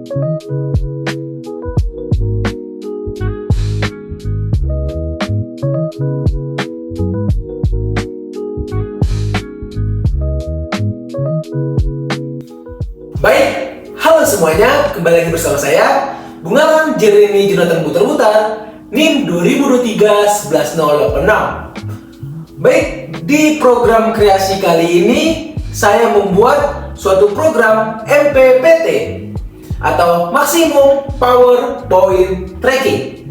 Baik, halo semuanya, kembali lagi bersama saya Bungaran Jeremy Jonathan Butar-Butar, NIM 2023-11086. Baik, di program kreasi kali ini saya membuat suatu program MPPT atau Maximum PowerPoint Tracking.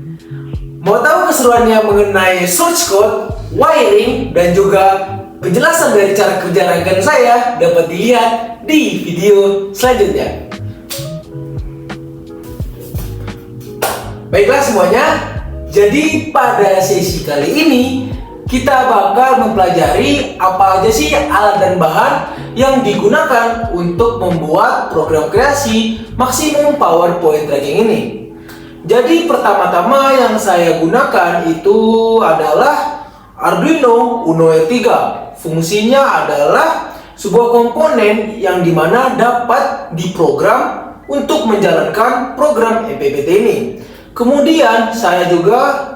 Mau tahu keseruannya mengenai source code, wiring, dan juga penjelasan dari cara kerja rangkaian saya dapat dilihat di video selanjutnya. Baiklah semuanya, jadi pada sesi kali ini kita bakal mempelajari apa aja sih alat dan bahan yang digunakan untuk membuat program kreasi Maximum PowerPoint Tracking ini. Jadi pertama-tama yang saya gunakan itu adalah Arduino Uno R3. Fungsinya adalah sebuah komponen yang dimana dapat diprogram untuk menjalankan program MPPT ini. Kemudian saya juga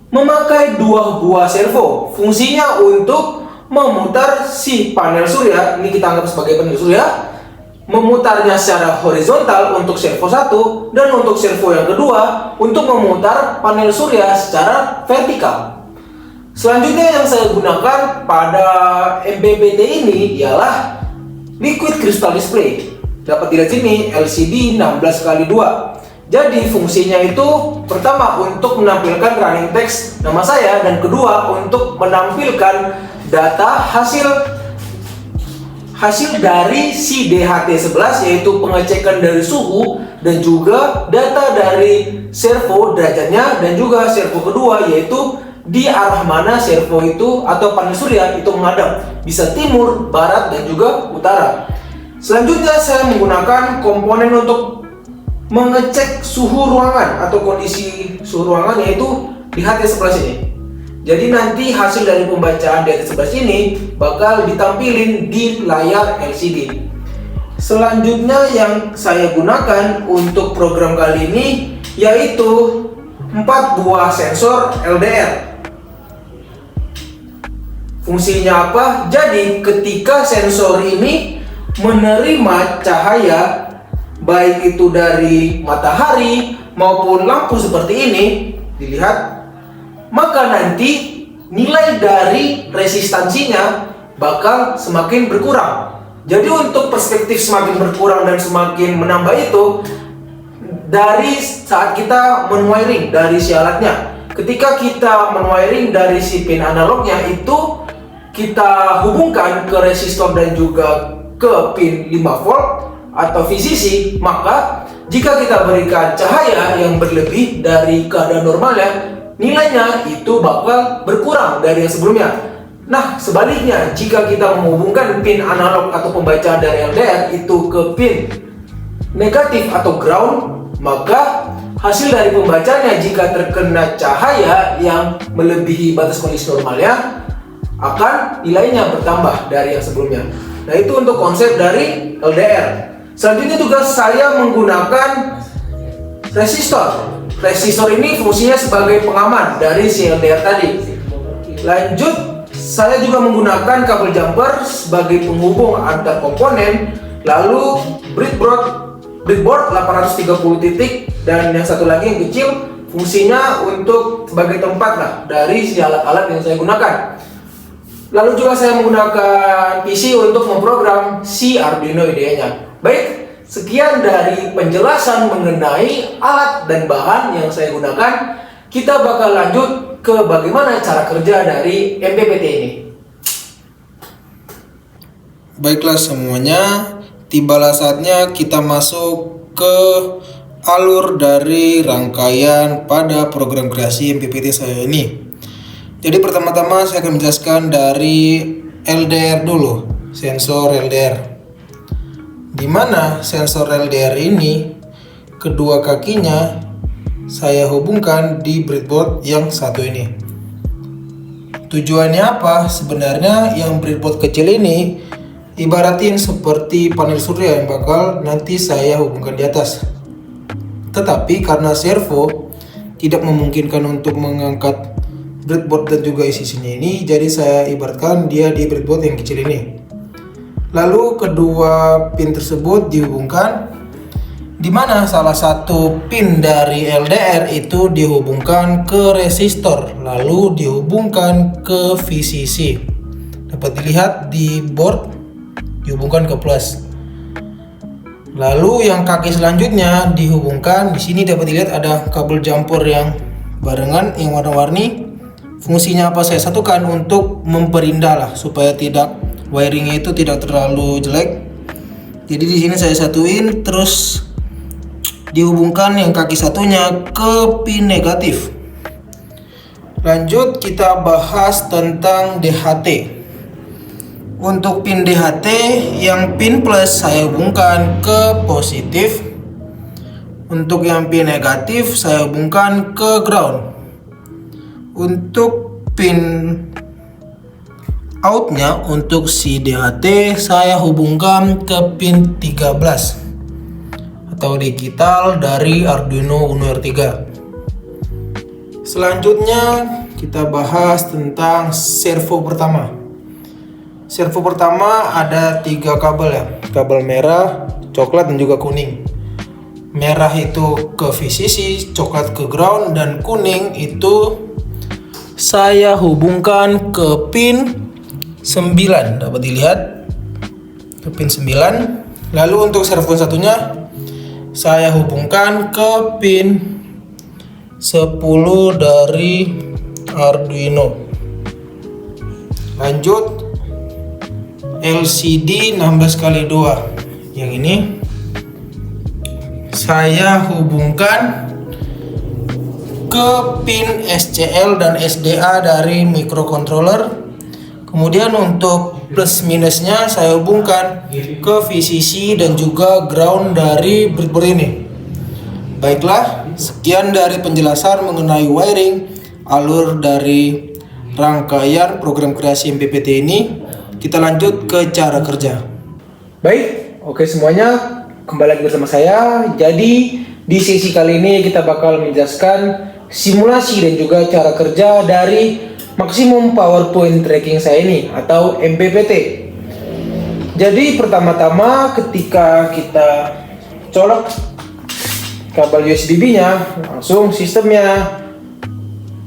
memakai dua buah servo. Fungsinya untuk memutar si panel surya, ini kita anggap sebagai panel surya, memutarnya secara horizontal untuk servo 1 dan untuk servo yang kedua untuk memutar panel surya secara vertikal. Selanjutnya yang saya gunakan pada MPPT ini ialah Liquid Crystal Display. Dapat dilihat sini LCD 16x2. Jadi fungsinya itu pertama untuk menampilkan running text nama saya, dan kedua untuk menampilkan data hasil dari si DHT11, yaitu pengecekan dari suhu dan juga data dari servo derajatnya, dan juga servo kedua yaitu di arah mana servo itu atau panel surya itu menghadap, bisa timur, barat, dan juga utara. Selanjutnya saya menggunakan komponen untuk mengecek suhu ruangan atau kondisi suhu ruangan, yaitu di HT11 ini. Jadi nanti hasil dari pembacaan di HT11 ini bakal ditampilin di layar LCD. Selanjutnya yang saya gunakan untuk program kali ini yaitu 4 buah sensor LDR. Fungsinya apa? Jadi ketika sensor ini menerima cahaya baik itu dari matahari maupun lampu seperti ini, dilihat, maka nanti nilai dari resistansinya bakal semakin berkurang. Jadi untuk perspektif semakin berkurang dan semakin menambah itu dari saat kita men-wiring dari si alatnya. Ketika kita men-wiring dari si pin analognya itu kita hubungkan ke resistor dan juga ke pin 5 volt atau VCC, maka jika kita berikan cahaya yang berlebih dari keadaan normalnya, nilainya itu bakal berkurang dari yang sebelumnya. Nah, sebaliknya, jika kita menghubungkan pin analog atau pembacaan dari LDR itu ke pin negatif atau ground, maka hasil dari pembacanya jika terkena cahaya yang melebihi batas kondisi normalnya, akan nilainya bertambah dari yang sebelumnya. Nah, itu untuk konsep dari LDR. Selanjutnya juga saya menggunakan resistor. Resistor ini fungsinya sebagai pengaman dari si LDR tadi. Lanjut, saya juga menggunakan kabel jumper sebagai penghubung antar komponen. Lalu breadboard 830 titik, dan yang satu lagi yang kecil fungsinya untuk sebagai tempat dari si alat-alat yang saya gunakan. Lalu juga saya menggunakan PC untuk memprogram si Arduino IDE-nya. Baik, sekian dari penjelasan mengenai alat dan bahan yang saya gunakan. Kita bakal lanjut ke bagaimana cara kerja dari MPPT ini. Baiklah semuanya, tibalah saatnya kita masuk ke alur dari rangkaian pada program kreasi MPPT saya ini. Jadi pertama-tama saya akan menjelaskan dari LDR dulu, sensor LDR. Di mana sensor LDR ini kedua kakinya saya hubungkan di breadboard yang satu ini. Tujuannya apa? Sebenarnya yang breadboard kecil ini ibaratin seperti panel surya yang bakal nanti saya hubungkan di atas. Tetapi karena servo tidak memungkinkan untuk mengangkat breadboard dan juga isi-isinya ini, jadi saya ibaratkan dia di breadboard yang kecil ini. Lalu kedua pin tersebut dihubungkan, di mana salah satu pin dari LDR itu dihubungkan ke resistor, lalu dihubungkan ke VCC. Dapat dilihat di board dihubungkan ke plus. Lalu yang kaki selanjutnya dihubungkan, di sini dapat dilihat ada kabel jumper yang barengan yang warna-warni. Fungsinya apa saya satukan untuk memperindah lah supaya tidak wiringnya itu tidak terlalu jelek. Jadi di sini saya satuin, terus dihubungkan yang kaki satunya ke pin negatif. Lanjut kita bahas tentang DHT. Untuk pin DHT yang pin plus saya hubungkan ke positif. Untuk yang pin negatif saya hubungkan ke ground. Untuk pin outnya untuk si DHT saya hubungkan ke pin 13 atau digital dari Arduino Uno R3. Selanjutnya kita bahas tentang servo pertama. Servo pertama ada 3 kabel ya, kabel merah, coklat dan juga kuning. Merah itu ke VCC, coklat ke ground, dan kuning itu saya hubungkan ke pin 9, dapat dilihat ke pin 9. Lalu untuk servo satunya saya hubungkan ke pin 10 dari Arduino. Lanjut LCD 16x2 yang ini saya hubungkan ke pin SCL dan SDA dari microcontroller. Kemudian untuk plus minusnya saya hubungkan ke VCC dan juga ground dari breadboard ini. Baiklah, sekian dari penjelasan mengenai wiring alur dari rangkaian program kreasi MPPT ini. Kita lanjut ke cara kerja. Baik, oke semuanya, kembali lagi bersama saya. Jadi di sesi kali ini kita bakal menjelaskan simulasi dan juga cara kerja dari Maximum Power Point Tracking saya ini atau MPPT. Jadi pertama-tama ketika kita colok kabel USB-nya, langsung sistemnya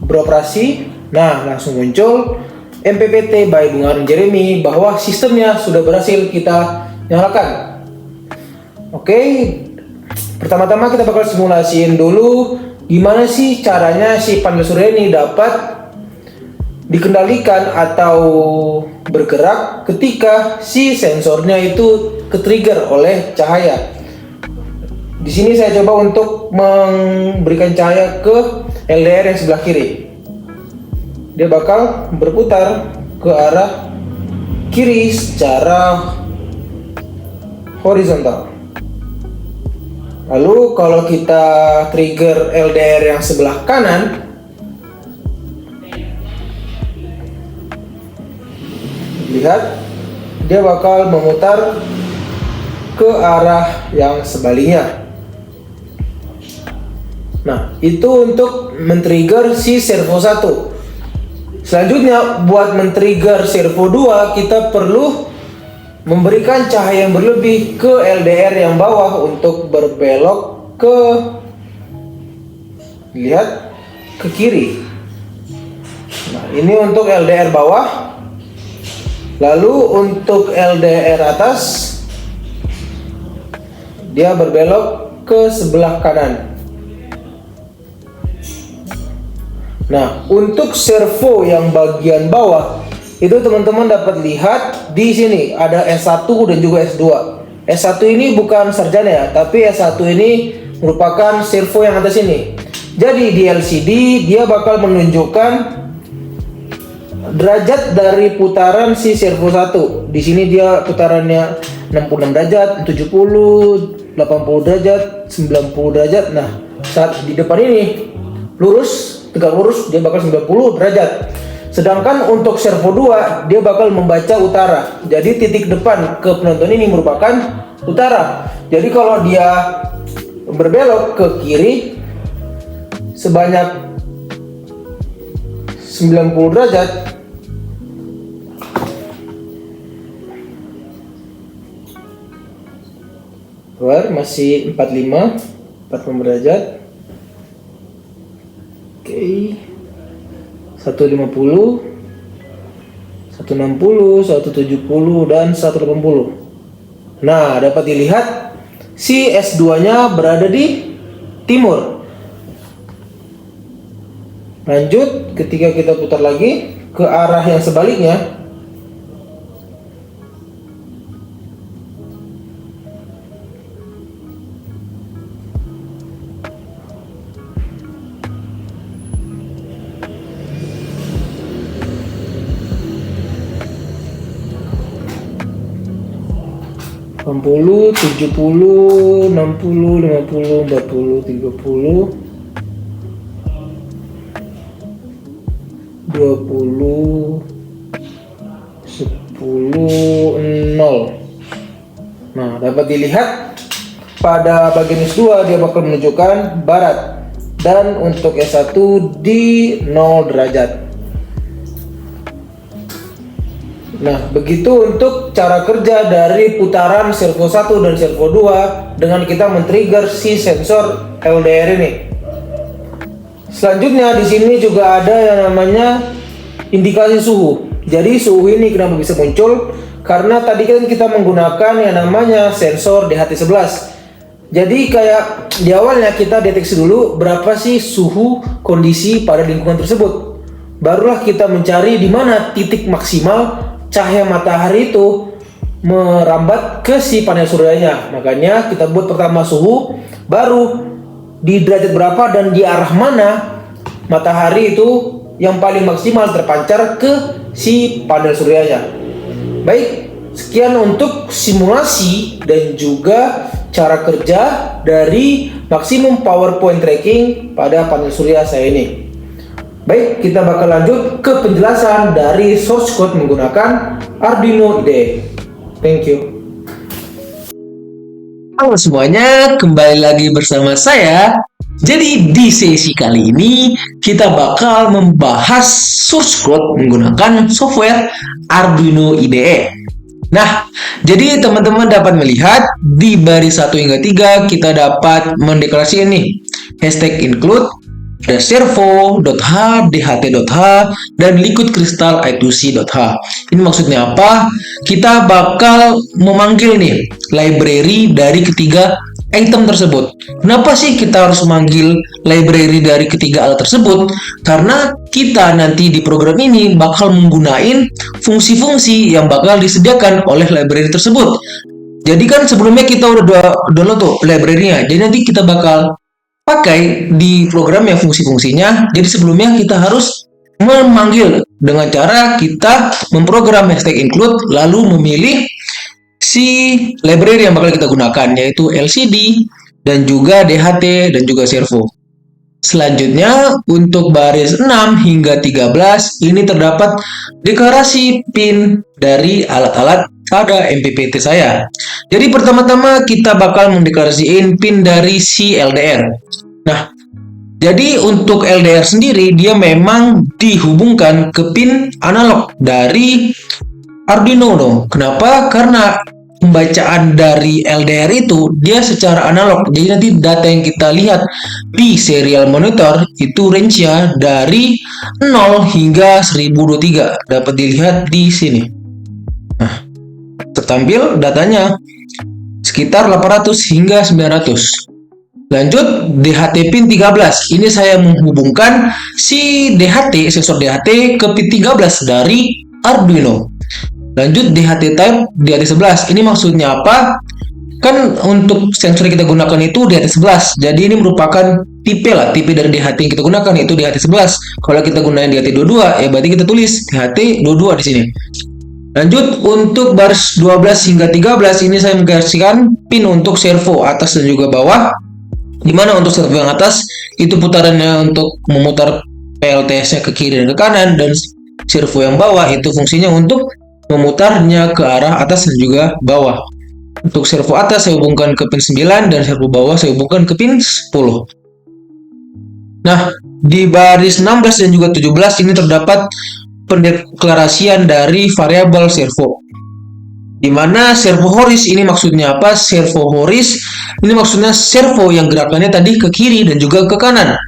beroperasi. Nah, langsung muncul MPPT by Bung Arun Jeremy bahwa sistemnya sudah berhasil kita nyalakan. Oke, pertama-tama kita bakal simulasiin dulu gimana sih caranya si panel surya ini dapat dikendalikan atau bergerak ketika si sensornya itu ke-trigger oleh cahaya. Di sini saya coba untuk memberikan cahaya ke LDR yang sebelah kiri. Dia bakal berputar ke arah kiri secara horizontal. Lalu kalau kita trigger LDR yang sebelah kanan, lihat dia bakal memutar ke arah yang sebaliknya. Nah, itu untuk men-trigger si servo 1. Selanjutnya, buat men-trigger servo 2, kita perlu memberikan cahaya yang berlebih ke LDR yang bawah untuk berbelok ke, lihat, ke kiri. Nah, ini untuk LDR bawah. Lalu untuk LDR atas, dia berbelok ke sebelah kanan. Nah, untuk servo yang bagian bawah itu teman-teman dapat lihat di sini ada S1 dan juga S2. S1 ini bukan sarjana ya, tapi S1 ini merupakan servo yang atas ini. Jadi di LCD dia bakal menunjukkan derajat dari putaran si servo 1. Di sini dia putarannya 66 derajat, 70, 80 derajat, 90 derajat. Nah, saat di depan ini lurus, tegak lurus, dia bakal 90 derajat. Sedangkan untuk servo 2 dia bakal membaca utara. Jadi titik depan ke penonton ini merupakan utara. Jadi kalau dia berbelok ke kiri sebanyak 90 derajat, keluar masih 45 derajat. Oke. 150, 160, 170 dan 180. Nah, dapat dilihat si S2-nya berada di timur. Lanjut, ketika kita putar lagi ke arah yang sebaliknya, enam puluh, 70, 60, 50, 40, 30, 20, 10, 0. Nah, dapat dilihat pada bagian S2 dia bakal menunjukkan barat, dan untuk S1 di 0 derajat. Nah, begitu untuk cara kerja dari putaran servo 1 dan servo 2 dengan kita men-trigger si sensor LDR ini. Selanjutnya di sini juga ada yang namanya indikasi suhu. Jadi suhu ini kenapa bisa muncul? Karena tadi kan kita menggunakan yang namanya sensor DHT11. Jadi kayak di awalnya kita deteksi dulu berapa sih suhu kondisi pada lingkungan tersebut. Barulah kita mencari di mana titik maksimal cahaya matahari itu merambat ke si panel suryanya. Makanya kita buat pertama suhu, baru di derajat berapa dan di arah mana matahari itu yang paling maksimal terpancar ke si panel suryanya. Baik, sekian untuk simulasi dan juga cara kerja dari maksimum power point tracking pada panel surya saya ini. Baik, kita bakal lanjut ke penjelasan dari source code menggunakan Arduino IDE. Thank you. Halo semuanya, kembali lagi bersama saya. Jadi di sesi kali ini kita bakal membahas source code menggunakan software Arduino IDE. Nah, jadi teman-teman dapat melihat di baris 1 hingga 3 kita dapat mendeklarasi ini hashtag include, ada servo.h, dht.h, dan liquid crystal I2C.h. Ini maksudnya apa? Kita bakal memanggil nih library dari ketiga item tersebut. Kenapa sih kita harus memanggil library dari ketiga alat tersebut? Karena kita nanti di program ini bakal menggunakan fungsi-fungsi yang bakal disediakan oleh library tersebut. Jadi kan sebelumnya kita udah download tuh library-nya. Jadi nanti kita bakal pakai di program yang fungsi-fungsinya. Jadi sebelumnya kita harus memanggil dengan cara kita memprogram hashtag include lalu memilih si library yang bakal kita gunakan, yaitu LCD dan juga DHT dan juga servo. Selanjutnya untuk baris 6 hingga 13 ini terdapat deklarasi pin dari alat-alat pada MPPT saya. Jadi pertama-tama kita bakal mendeklarasikan pin dari si LDR. Nah, jadi untuk LDR sendiri dia memang dihubungkan ke pin analog dari Arduino dong. Kenapa? Karena pembacaan dari LDR itu dia secara analog. Jadi nanti data yang kita lihat di serial monitor itu range-nya dari 0 hingga 1023 dapat dilihat di sini. Nah, tertampil datanya sekitar 800 hingga 900. Lanjut DHT pin 13. Ini saya menghubungkan si DHT, sensor DHT ke pin 13 dari Arduino. Lanjut DHT type DHT11. Ini maksudnya apa? Kan untuk sensor yang kita gunakan itu DHT11. Jadi ini merupakan tipe dari DHT yang kita gunakan, yaitu DHT11. Kalau kita gunakan DHT22, ya berarti kita tulis DHT22 di sini. Lanjut untuk baris 12 hingga 13 ini saya menggariskan pin untuk servo atas dan juga bawah. Dimana untuk servo yang atas itu putarannya untuk memutar PLTS-nya ke kiri dan ke kanan, dan servo yang bawah itu fungsinya untuk memutarnya ke arah atas dan juga bawah. Untuk servo atas saya hubungkan ke pin 9 dan servo bawah saya hubungkan ke pin 10. Nah, di baris 16 dan juga 17 ini terdapat pendeklarasian dari variabel servo. Di mana servo horis ini maksudnya apa? Servo horis ini maksudnya servo yang gerakannya tadi ke kiri dan juga ke kanan.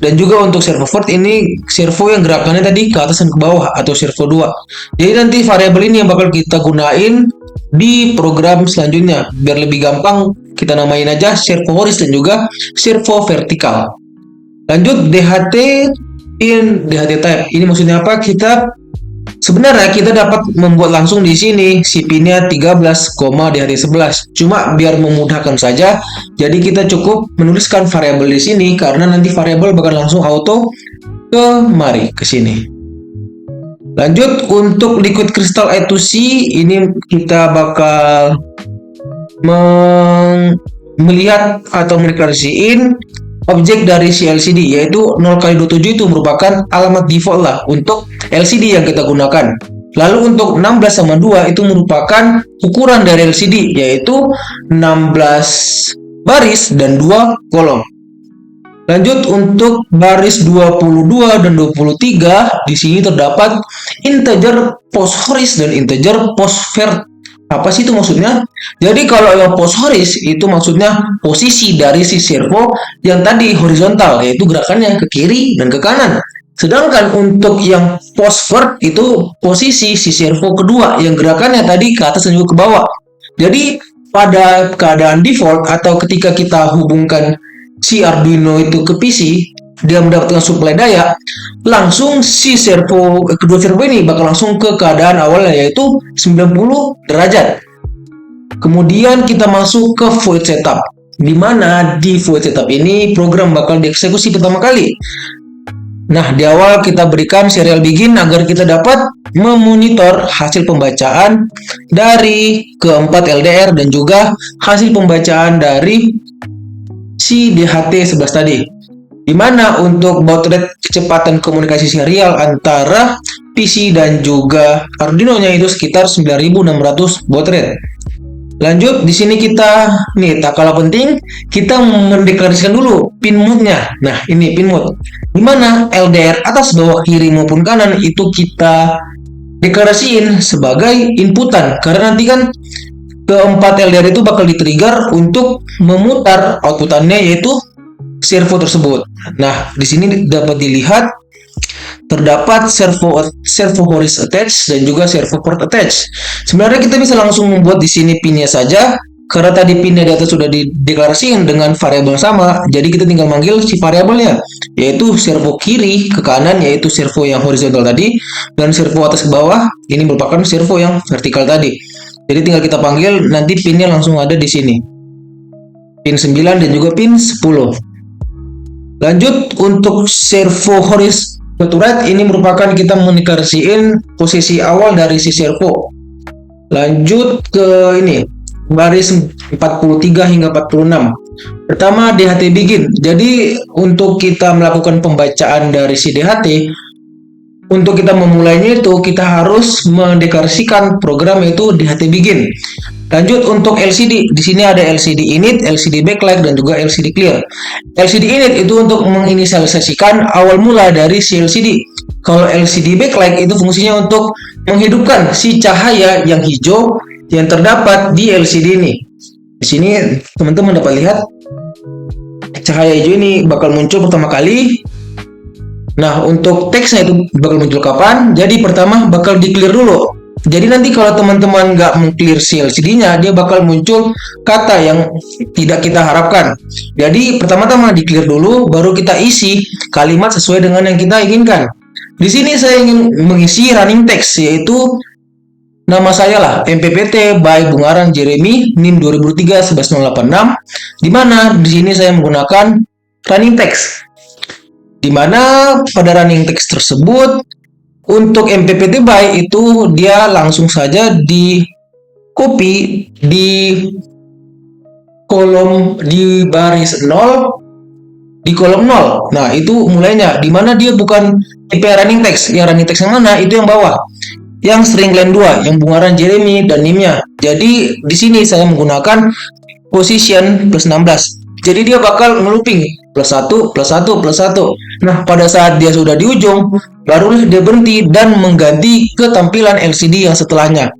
Dan juga untuk servo vert ini servo yang gerakannya tadi ke atas dan ke bawah atau servo 2. Jadi nanti variabel ini yang bakal kita gunain di program selanjutnya. Biar lebih gampang kita namain aja servo horis dan juga servo vertikal. Lanjut DHT pin DHT type. Ini maksudnya apa? Sebenarnya kita dapat membuat langsung di sini si pinnya 13, DHT 11. Cuma biar memudahkan saja, jadi kita cukup menuliskan variabel di sini karena nanti variabel bakal langsung auto ke sini. Lanjut untuk liquid crystal I2C ini kita bakal melihat atau mendeklarasiin objek dari si LCD, yaitu 0x27 itu merupakan alamat default lah untuk LCD yang kita gunakan. Lalu untuk 16 sama 2 itu merupakan ukuran dari LCD, yaitu 16 baris dan 2 kolom. Lanjut untuk baris 22 dan 23, di sini terdapat integer post horis dan integer post vert. Apa sih itu maksudnya? Jadi kalau yang post horis itu maksudnya posisi dari si servo yang tadi horizontal, yaitu gerakannya ke kiri dan ke kanan. Sedangkan untuk yang post vert itu posisi si servo kedua yang gerakannya tadi ke atas dan juga ke bawah. Jadi pada keadaan default atau ketika kita hubungkan si Arduino itu ke PC, dia mendapatkan suplai daya, langsung si kedua servo ini bakal langsung ke keadaan awalnya, yaitu 90 derajat. Kemudian kita masuk ke void setup, di mana di void setup ini program bakal dieksekusi pertama kali. Nah, di awal kita berikan serial begin agar kita dapat memonitor hasil pembacaan dari keempat LDR dan juga hasil pembacaan dari si DHT 11 tadi. Di mana untuk baud rate kecepatan komunikasi serial antara PC dan juga Arduino-nya itu sekitar 9600 baud rate. Lanjut, di sini kita tak kalah penting, kita mendeklarasikan dulu pin mode-nya. Nah, ini pin mode. Di mana LDR atas, bawah, kiri maupun kanan itu kita deklarasiin sebagai inputan. Karena nanti kan keempat LDR itu bakal di-trigger untuk memutar outputannya, yaitu servo tersebut. Nah, di sini dapat dilihat terdapat servo horis attach dan juga servo vert attach. Sebenarnya kita bisa langsung membuat di sini pinnya saja karena tadi pinnya di atas sudah dideklarasikan dengan variabel sama. Jadi kita tinggal manggil si variabelnya, yaitu servo kiri ke kanan yaitu servo yang horizontal tadi, dan servo atas ke bawah ini merupakan servo yang vertikal tadi. Jadi tinggal kita panggil, nanti pinnya langsung ada di sini. Pin 9 dan juga pin 10. Lanjut untuk servo horis to right, ini merupakan kita mendeklarasiin posisi awal dari si servo. Lanjut ke ini baris 43 hingga 46. Pertama DHT begin. Jadi untuk kita melakukan pembacaan dari si DHT, untuk kita memulainya itu kita harus mendeklarasikan program yaitu DHT begin. Lanjut untuk LCD, di sini ada LCD init, LCD backlight dan juga LCD clear. LCD init itu untuk menginisialisasikan awal mula dari si LCD. Kalau LCD backlight itu fungsinya untuk menghidupkan si cahaya yang hijau yang terdapat di LCD ini. Di sini teman-teman dapat lihat cahaya hijau ini bakal muncul pertama kali. Nah, untuk teksnya itu bakal muncul kapan? Jadi pertama bakal di clear dulu. Jadi nanti kalau teman-teman nggak meng-clear si LCD-nya, dia bakal muncul kata yang tidak kita harapkan. Jadi pertama-tama di clear dulu, baru kita isi kalimat sesuai dengan yang kita inginkan. Di sini saya ingin mengisi running text, yaitu nama saya lah, MPPT by Bungarang Jeremy, NIM 2003-11086, di mana di sini saya menggunakan running text. Di mana pada running text tersebut untuk MPPT by itu dia langsung saja di copy di kolom di baris 0 di kolom 0. Nah, itu mulainya di mana dia bukan tipe running text. Yang running text yang mana? Itu yang bawah. Yang string len 2, yang bungaran Jeremy dan nimnya. Jadi di sini saya menggunakan position plus 16. Jadi dia bakal nge-looping plus 1, plus 1, plus 1. Nah, pada saat dia sudah di ujung, barulah dia berhenti dan mengganti ke tampilan LCD yang setelahnya.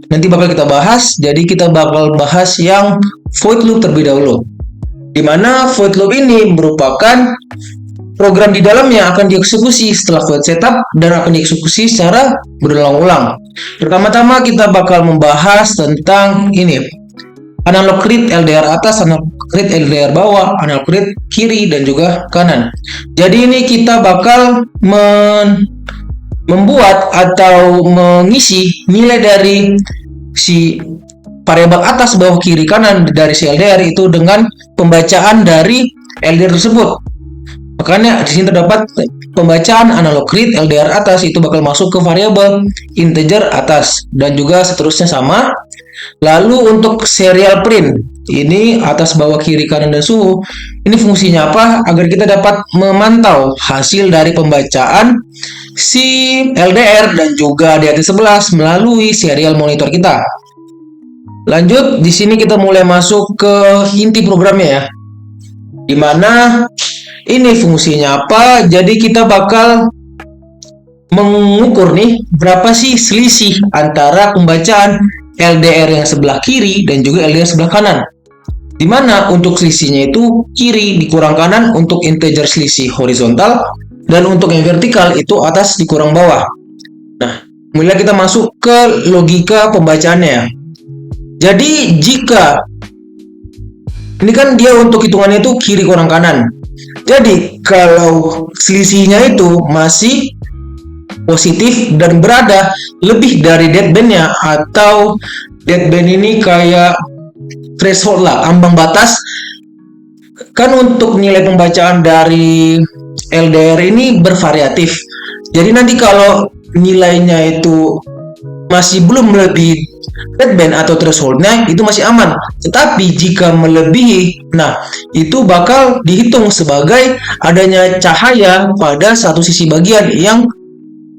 Nanti bakal kita bahas, jadi kita bakal bahas yang void loop terlebih dahulu. Dimana void loop ini merupakan program di dalamnya akan dieksekusi setelah void setup dan akan dieksekusi secara berulang-ulang. Pertama-tama kita bakal membahas tentang ini, analog read LDR atas, analog read LDR bawah, analog read kiri dan juga kanan. Jadi ini kita bakal membuat atau mengisi nilai dari si variabel atas, bawah, kiri, kanan dari si LDR itu dengan pembacaan dari LDR tersebut. Makanya di sini terdapat pembacaan analog read LDR atas itu bakal masuk ke variabel integer atas dan juga seterusnya sama. Lalu untuk serial print ini atas, bawah, kiri, kanan dan suhu. Ini fungsinya apa? Agar kita dapat memantau hasil dari pembacaan si LDR dan juga DHT11 melalui serial monitor kita. Lanjut, di sini kita mulai masuk ke inti programnya ya. Dimana ini fungsinya apa? Jadi kita bakal mengukur nih berapa sih selisih antara pembacaan LDR yang sebelah kiri dan juga LDR sebelah kanan. Dimana untuk selisihnya itu kiri dikurang kanan untuk integer selisih horizontal dan untuk yang vertikal itu atas dikurang bawah. Nah, mulai kita masuk ke logika pembacaannya. Jadi jika ini kan dia untuk hitungannya itu kiri kurang kanan. Jadi kalau selisihnya itu masih positif dan berada lebih dari deadband-nya, atau deadband ini kayak threshold lah, ambang batas. Kan untuk nilai pembacaan dari LDR ini bervariatif. Jadi nanti kalau nilainya itu masih belum melebihi deadband atau thresholdnya, itu masih aman. Tetapi jika melebihi, nah itu bakal dihitung sebagai adanya cahaya pada satu sisi bagian yang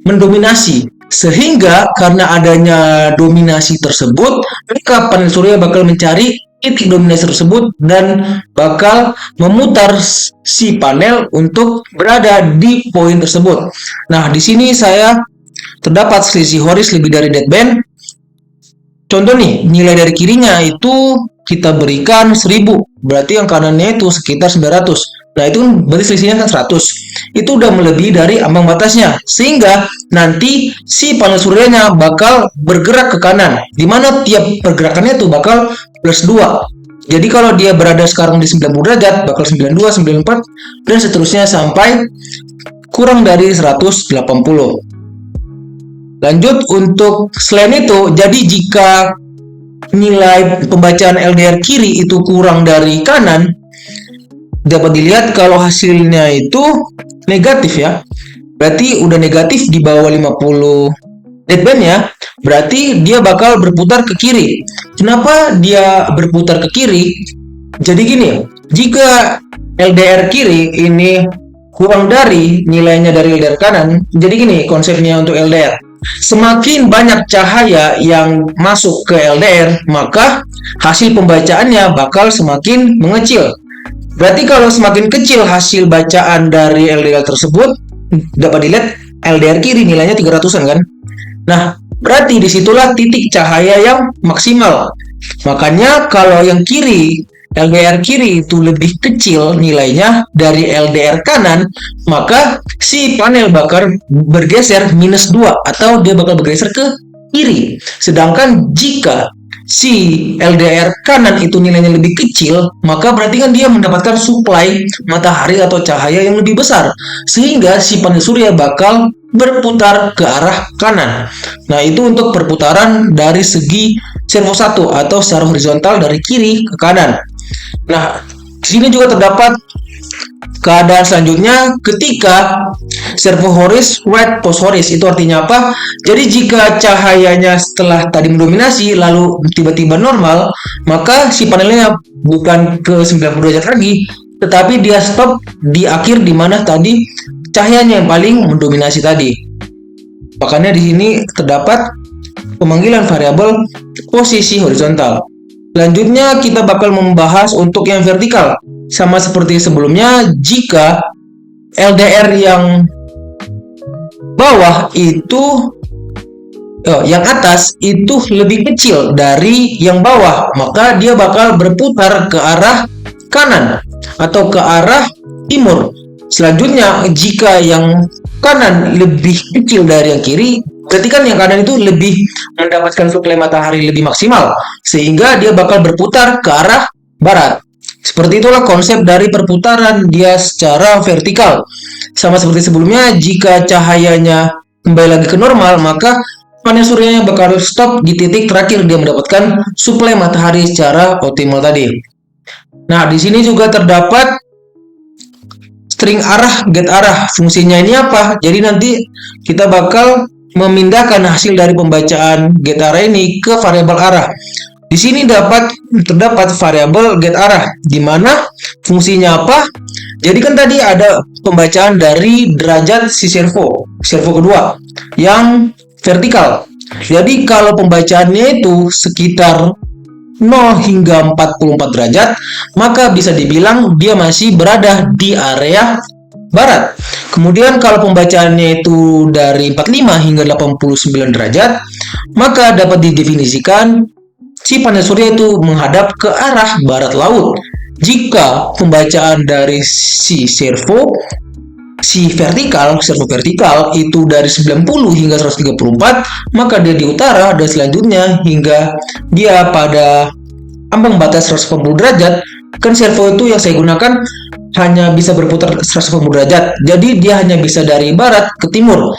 mendominasi. Sehingga karena adanya dominasi tersebut, maka panel surya bakal mencari titik dominasi tersebut dan bakal memutar si panel untuk berada di poin tersebut. Nah, di sini saya terdapat selisih horis lebih dari deadband. Contoh nih, nilai dari kirinya itu kita berikan 1000, berarti yang kanannya itu sekitar 900. Nah, itu berarti selisihnya kan 100. Itu udah melebihi dari ambang batasnya, sehingga nanti si panel suryanya bakal bergerak ke kanan, dimana tiap pergerakannya itu bakal plus 2. Jadi kalau dia berada sekarang di 90 derajat, bakal 92, 94, dan seterusnya sampai kurang dari 180. Lanjut, untuk selain itu, jadi jika nilai pembacaan LDR kiri itu kurang dari kanan, dapat dilihat kalau hasilnya itu negatif ya. Berarti udah negatif di bawah 50 deadband ya. Berarti dia bakal berputar ke kiri. Kenapa dia berputar ke kiri? Jadi gini, jika LDR kiri ini kurang dari nilainya dari LDR kanan, jadi gini konsepnya untuk LDR. Semakin banyak cahaya yang masuk ke LDR, maka hasil pembacaannya bakal semakin mengecil. Berarti kalau semakin kecil hasil bacaan dari LDR tersebut, dapat dilihat LDR kiri nilainya 300-an kan. Nah, berarti disitulah titik cahaya yang maksimal. Makanya kalau yang kiri, LDR kiri itu lebih kecil nilainya dari LDR kanan, maka si panel bakal bergeser minus 2 atau dia bakal bergeser ke kiri. Sedangkan jika si LDR kanan itu nilainya lebih kecil, maka berarti kan dia mendapatkan suplai matahari atau cahaya yang lebih besar, sehingga si panel surya bakal berputar ke arah kanan. Nah, itu untuk perputaran dari segi servo 1 atau secara horizontal dari kiri ke kanan. Nah, di sini juga terdapat keadaan selanjutnya ketika servo horis, right post horis. Itu artinya apa? Jadi jika cahayanya setelah tadi mendominasi lalu tiba-tiba normal, maka si panelnya bukan ke 90 derajat lagi, tetapi dia stop di akhir di mana tadi cahayanya yang paling mendominasi tadi. Makanya di sini terdapat pemanggilan variabel posisi horizontal. Selanjutnya kita bakal membahas untuk yang vertikal. Sama seperti sebelumnya, jika LDR yang bawah itu yang atas itu lebih kecil dari yang bawah, maka dia bakal berputar ke arah kanan atau ke arah timur. Selanjutnya, jika yang kanan lebih kecil dari yang kiri, berarti kan yang kanan itu lebih mendapatkan suplai matahari lebih maksimal, sehingga dia bakal berputar ke arah barat. Seperti itulah konsep dari perputaran dia secara vertikal. Sama seperti sebelumnya, jika cahayanya kembali lagi ke normal, maka panel suryanya bakal stop di titik terakhir dia mendapatkan suplai matahari secara optimal tadi. Nah, di sini juga terdapat string arah, get arah. Fungsinya ini apa? Jadi nanti kita bakal memindahkan hasil dari pembacaan get arah ini ke variabel arah. Di sini terdapat variabel get arah, di mana fungsinya apa? Jadi kan tadi ada pembacaan dari derajat si servo kedua yang vertikal. Jadi kalau pembacaannya itu sekitar 0 hingga 44 derajat, maka bisa dibilang dia masih berada di area barat. Kemudian kalau pembacaannya itu dari 45 hingga 89 derajat, maka dapat didefinisikan si panel surya itu menghadap ke arah barat laut. Jika pembacaan dari servo vertikal itu dari 90 hingga 134, maka dia di utara, dan selanjutnya hingga dia pada ambang batas 180 derajat. Kan servo itu yang saya gunakan hanya bisa berputar 180 derajat, jadi dia hanya bisa dari barat ke timur.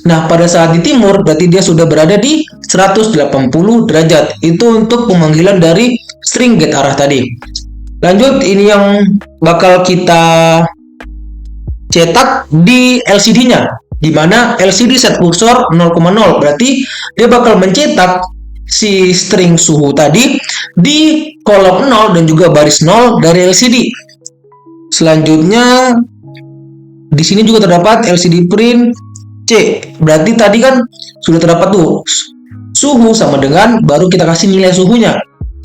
Nah, pada saat di timur berarti dia sudah berada di 180 derajat. Itu untuk pemanggilan dari string get arah tadi. Lanjut, ini yang bakal kita cetak di LCD-nya, di mana LCD set kursor 0,0, berarti dia bakal mencetak si string suhu tadi di kolom 0 dan juga baris 0 dari LCD. Selanjutnya di sini juga terdapat LCD print C. Berarti tadi kan sudah terdapat tuh suhu sama dengan, baru kita kasih nilai suhunya.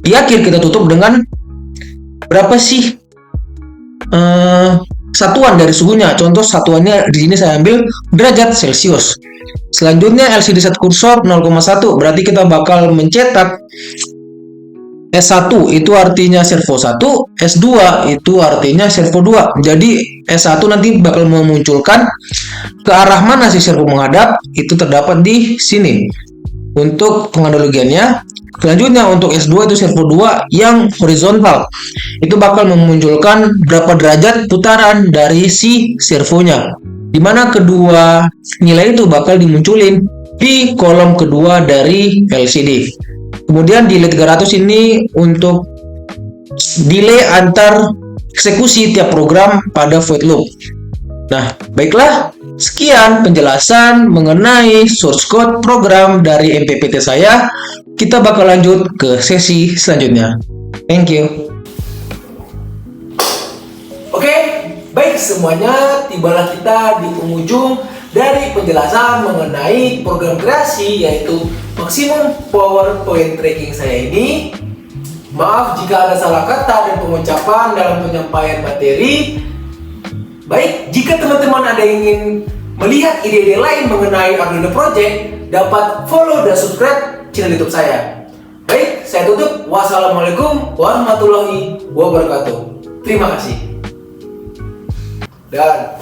Di akhir kita tutup dengan berapa sih satuan dari suhunya. Contoh satuannya di sini saya ambil derajat Celcius. Selanjutnya LCD set kursor 0,1, berarti kita bakal mencetak S1 itu artinya servo 1, S2 itu artinya servo 2. Jadi S1 nanti bakal memunculkan ke arah mana si servo menghadap, itu terdapat di sini untuk penganalogiannya. Selanjutnya untuk S2 itu servo 2 yang horizontal, itu bakal memunculkan berapa derajat putaran dari si servonya, dimana kedua nilai itu bakal dimunculin di kolom kedua dari LCD. Kemudian delay 300 ini untuk delay antar eksekusi tiap program pada void loop. Nah, baiklah, sekian penjelasan mengenai source code program dari MPPT saya. Kita bakal lanjut ke sesi selanjutnya. Thank you. Oke, baik semuanya, tibalah kita di penghujung dari penjelasan mengenai program kreasi yaitu Maximum PowerPoint Tracking saya ini. Maaf jika ada salah kata dan pengucapan dalam penyampaian materi. Baik, jika teman-teman ada yang ingin melihat ide-ide lain mengenai Arduino Project, dapat follow dan subscribe channel YouTube saya. Baik, saya tutup. Wassalamualaikum warahmatullahi wabarakatuh. Terima kasih. Dan